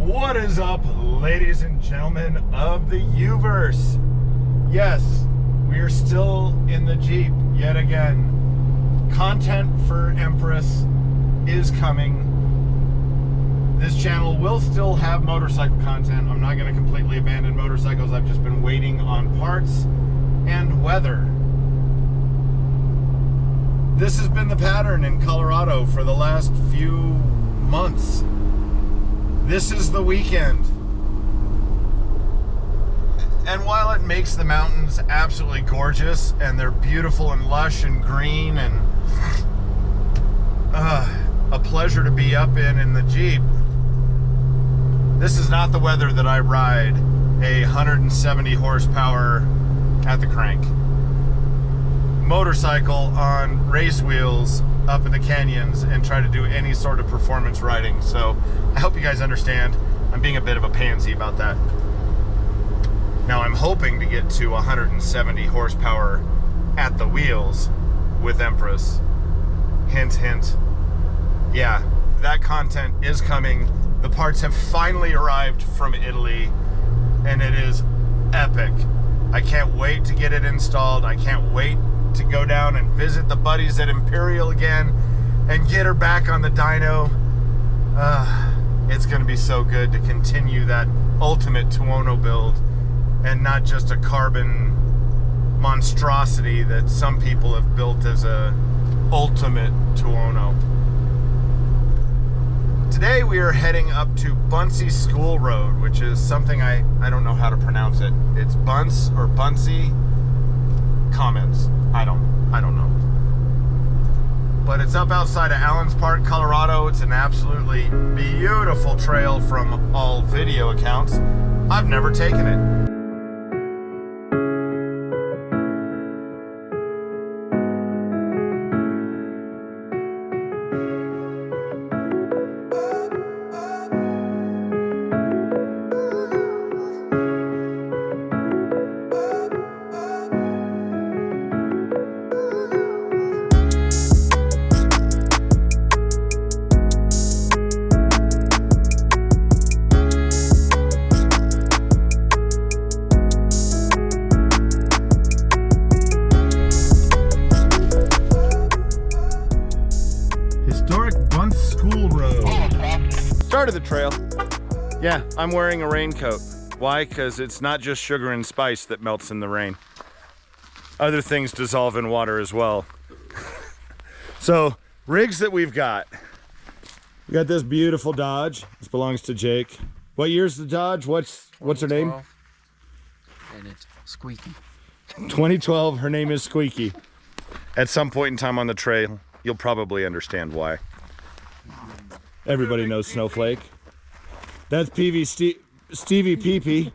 What is up, ladies and gentlemen of the Uverse? Yes, we are still in the Jeep yet again. Content for Empress is coming. This channel will still have motorcycle content. I'm not going to completely abandon motorcycles. I've just been waiting on parts and weather. This has been the pattern in Colorado for the last few months. This is the weekend. And while it makes the mountains absolutely gorgeous and they're beautiful and lush and green and a pleasure to be up in the Jeep, this is not the weather that I ride a 170 horsepower at the crank motorcycle on race wheels up in the canyons and try to do any sort of performance riding. So I hope you guys understand. I'm being a bit of a pansy about that. Now I'm hoping to get to 170 horsepower at the wheels with Empress. Hint, hint. Yeah, that content is coming. The parts have finally arrived from Italy and it is epic. I can't wait to get it installed. I can't wait to go down and visit the buddies at Imperial again and get her back on the dyno. It's gonna be so good to continue that ultimate Tuono build and not just a carbon monstrosity that some people have built as a ultimate Tuono. Today we are heading up to Bunce School Road, which is something I don't know how to pronounce it. It's Bunce or Bunce. Comments. I don't know. But it's up outside of Allens Park, Colorado. It's an absolutely beautiful trail from all video accounts. I've never taken it. Start of the trail. Yeah, I'm wearing a raincoat. Why? Because it's not just sugar and spice that melts in the rain. Other things dissolve in water as well. So, rigs that we've got. We got this beautiful Dodge. This belongs to Jake. What year's the Dodge? What's her name? And it's Squeaky. 2012, her name is Squeaky. At some point in time on the trail, you'll probably understand why. Everybody knows Snowflake. That's Stevie Peepee.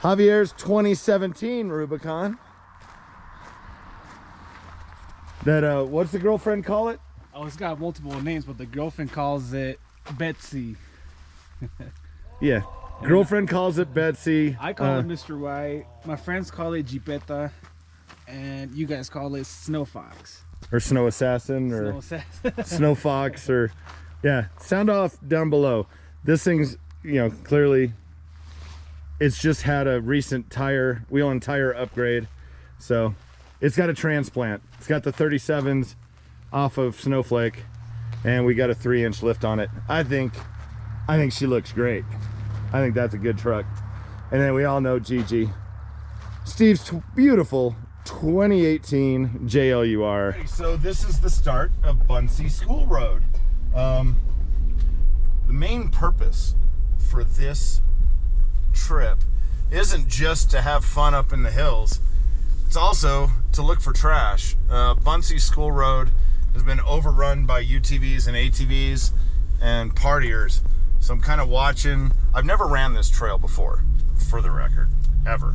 Javier's 2017 Rubicon. That, what's the girlfriend call it? Oh, it's got multiple names, but the girlfriend calls it Betsy. Yeah, girlfriend calls it Betsy. I call it Mr. White. My friends call it Jeepetta. And you guys call it Snow Fox. Or Snow Assassin, or Snow Fox, or yeah, sound off down below. This thing's, you know, clearly it's just had a recent wheel and tire upgrade, so it's got a transplant. It's got the 37s off of Snowflake, and we got a 3-inch lift on it. I think she looks great. I think that's a good truck. And then we all know Gigi, Steve's beautiful 2018 JLUR. Okay, so this is the start of Bunce School Road. The main purpose for this trip isn't just to have fun up in the hills. It's also to look for trash. Bunce School Road has been overrun by UTVs and ATVs and partiers. So I'm kind of watching. I've never ran this trail before, for the record, ever.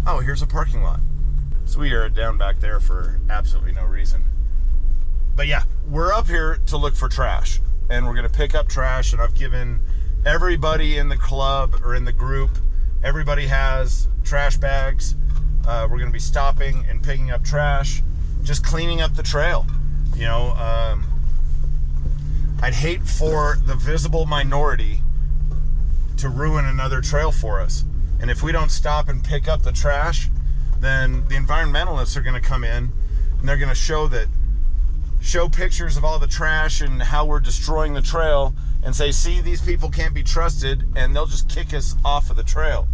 Oh, here's a parking lot. So we are down back there for absolutely no reason. But yeah, we're up here to look for trash. And we're gonna pick up trash, and I've given everybody in the club or in the group, everybody has trash bags. We're gonna be stopping and picking up trash just cleaning up the trail. You know, I'd hate for the visible minority to ruin another trail for us. And if we don't stop and pick up the trash, then the environmentalists are going to come in and they're going to show pictures of all the trash and how we're destroying the trail and say, see, these people can't be trusted, and they'll just kick us off of the trail.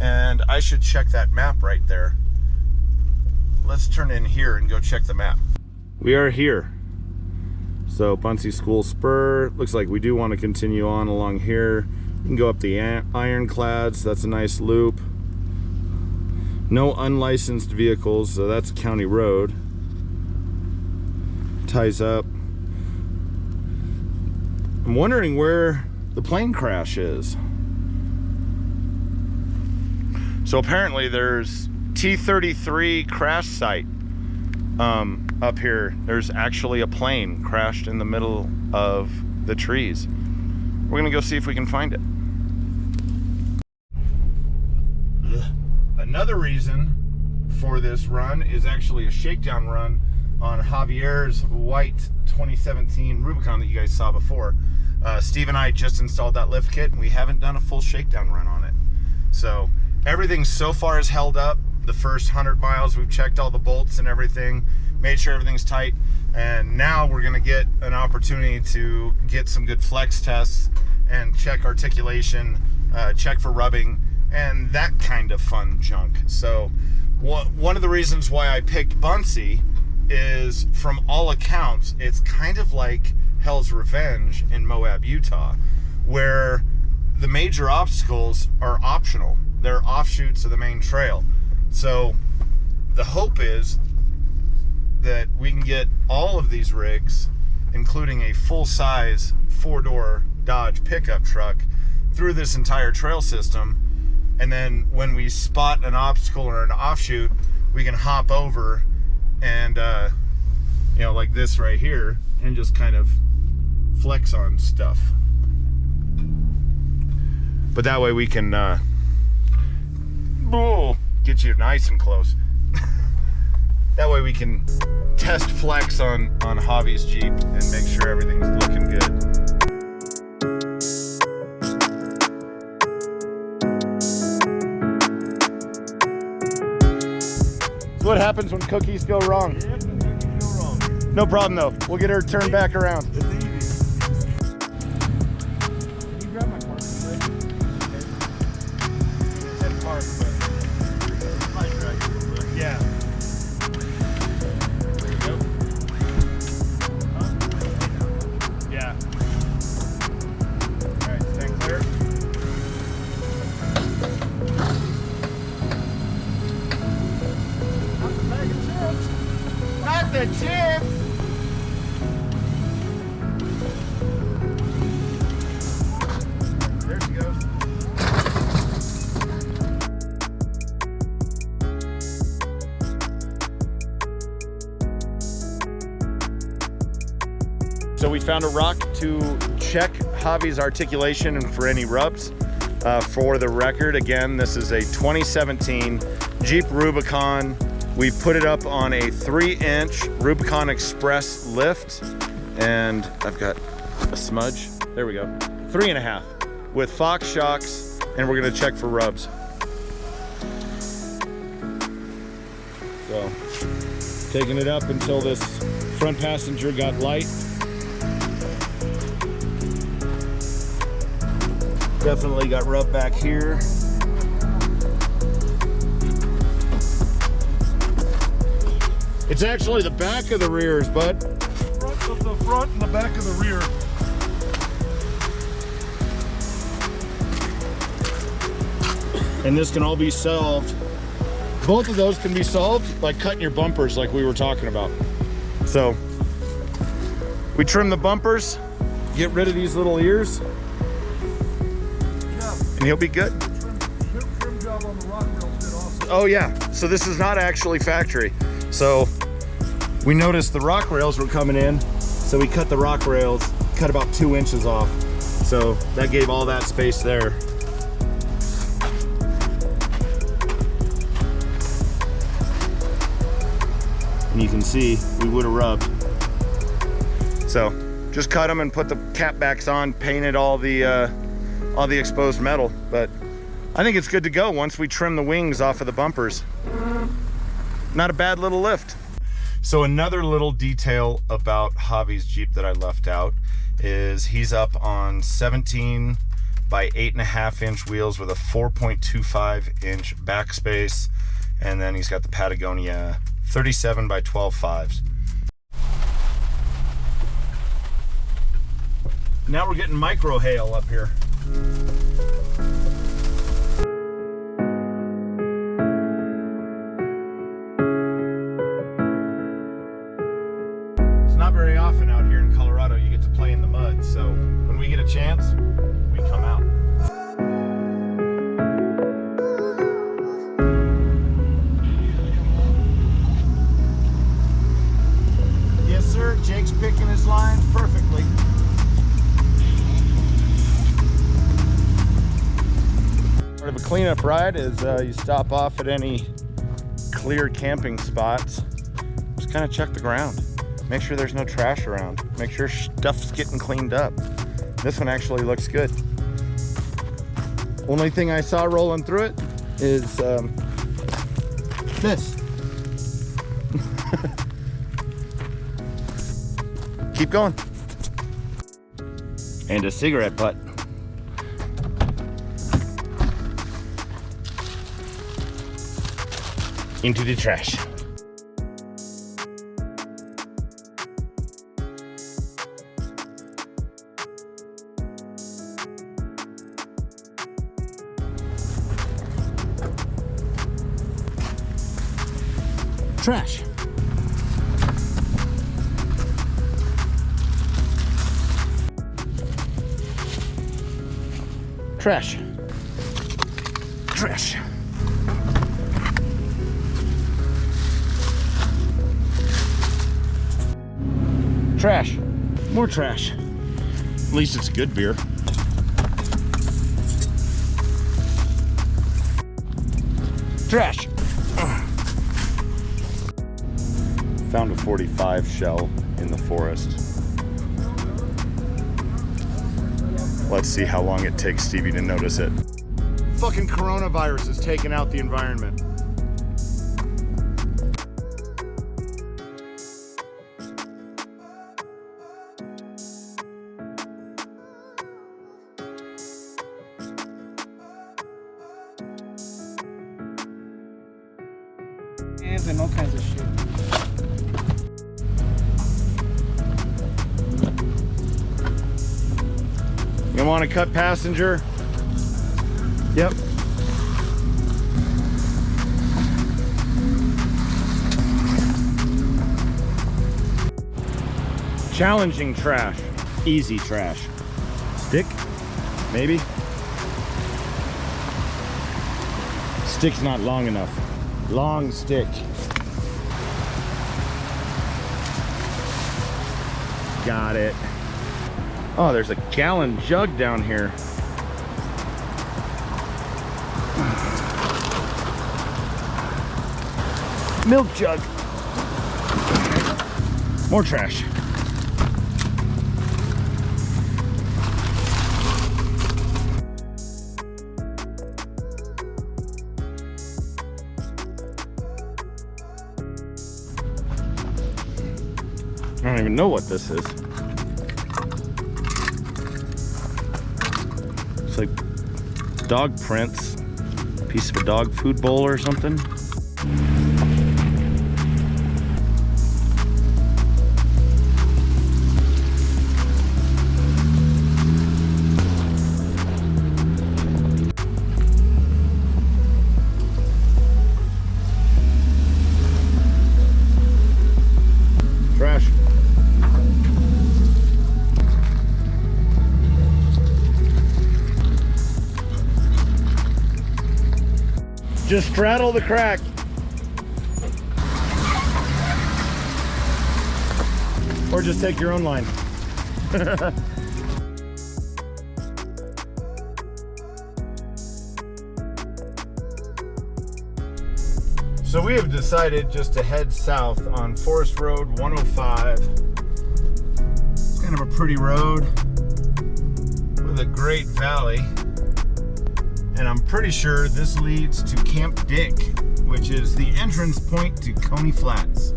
And I should check that map right there. Let's turn in here and go check the map. We are here. So Bunce School Spur, looks like we do want to continue on along here. You can go up the Ironclads, that's a nice loop. No unlicensed vehicles, so that's a county road. Ties up. I'm wondering where the plane crash is. So apparently there's T-33 crash site up here. There's actually a plane crashed in the middle of the trees. We're gonna go see if we can find it. Another reason for this run is actually a shakedown run on Javier's white 2017 Rubicon that you guys saw before. Steve and I just installed that lift kit and we haven't done a full shakedown run on it. So everything so far is held up. The first 100 miles we've checked all the bolts and everything, made sure everything's tight, and now we're gonna get an opportunity to get some good flex tests and check articulation, check for rubbing, and that kind of fun junk. So one of the reasons why I picked Bunce is, from all accounts, it's kind of like Hell's Revenge in Moab, Utah, where the major obstacles are optional. They're offshoots of the main trail. So the hope is that we can get all of these rigs, including a full-size 4-door Dodge pickup truck, through this entire trail system. And then when we spot an obstacle or an offshoot, we can hop over and, you know, like this right here, and just kind of flex on stuff. But that way we can get you nice and close. That way we can test flex on Javi's Jeep and make sure everything's looking good. So what happens when cookies go wrong? Yeah, cookies go wrong. No problem though. We'll get her turned back around. It's easy. Can you grab my car real quick? Said park, but Might drag it a little bit. yeah. There you go. Yeah. All right, stand clear. Not the chips. There she goes. So we found a rock to check Javi's articulation and for any rubs. For the record, again, this is a 2017 Jeep Rubicon. We put it up on a 3-inch Rubicon Express lift, and I've got a smudge. There we go. 3.5 with Fox shocks, and we're gonna check for rubs. So, taking it up until this front passenger got light. Definitely got rub back here. It's actually the back of the rears, bud. The front and the back of the rear. And this can all be solved. Both of those can be solved by cutting your bumpers like we were talking about. So we trim the bumpers, get rid of these little ears, and he'll be good. Trim job on the rock rails did also. Oh yeah, so this is not actually factory. So we noticed the rock rails were coming in, so we cut the rock rails, cut about 2 inches off. So that gave all that space there. and you can see we would have rubbed. So just cut them and put the cap backs on, painted all the exposed metal, but I think it's good to go once we trim the wings off of the bumpers. Not a bad little lift. So another little detail about Javi's Jeep that I left out is he's up on 17 by 8.5 inch wheels with a 4.25 inch backspace, and then he's got the Patagonia 37 by 12 5s. Now we're getting micro hail up here. It's not very often out here in Colorado you get to play in the mud, so when we get a chance, we come out. Yes sir, Jake's picking his lines perfectly. Part of a cleanup ride is you stop off at any clear camping spots. Just kind of check the ground. Make sure there's no trash around. Make sure stuff's getting cleaned up. This one actually looks good. Only thing I saw rolling through it is this. Keep going. And a cigarette butt. Into the trash. Trash. Trash. Trash. Trash. More trash. At least it's good beer. Trash. Found a 45 shell in the forest. Let's see how long it takes Stevie to notice it. Fucking coronavirus is taking out the environment. And all kinds of shit. You want to cut passenger? Yep. Challenging trash. Easy trash. Stick? Maybe? Stick's not long enough. Long stick. Got it. Oh, there's a gallon jug down here. Milk jug. More trash. I don't even know what this is. It's like dog prints. Piece of a dog food bowl or something. Trash. Just straddle the crack. Or just take your own line. So we have decided just to head south on Forest Road 105. It's kind of a pretty road with a great valley. And I'm pretty sure this leads to Camp Dick, which is the entrance point to Coney Flats.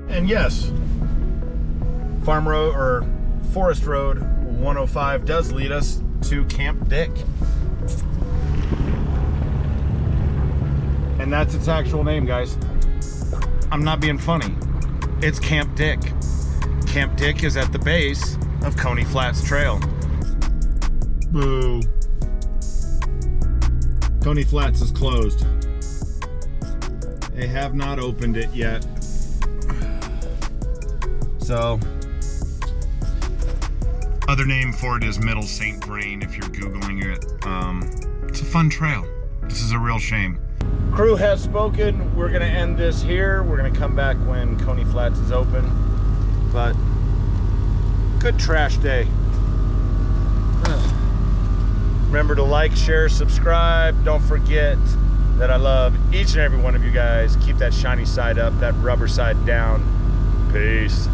And yes, Farm Road or Forest Road 105 does lead us to Camp Dick. And that's its actual name, guys. I'm not being funny. It's Camp Dick. Camp Dick is at the base of Coney Flats Trail. Boo. Coney Flats is closed. They have not opened it yet. So, other name for it is Middle St. Vrain if you're Googling it. It's a fun trail. This is a real shame. Crew has spoken. We're gonna end this here. We're gonna come back when Coney Flats is open. But, good trash day. Remember to like, share, subscribe. Don't forget that I love each and every one of you guys. Keep that shiny side up, that rubber side down. Peace.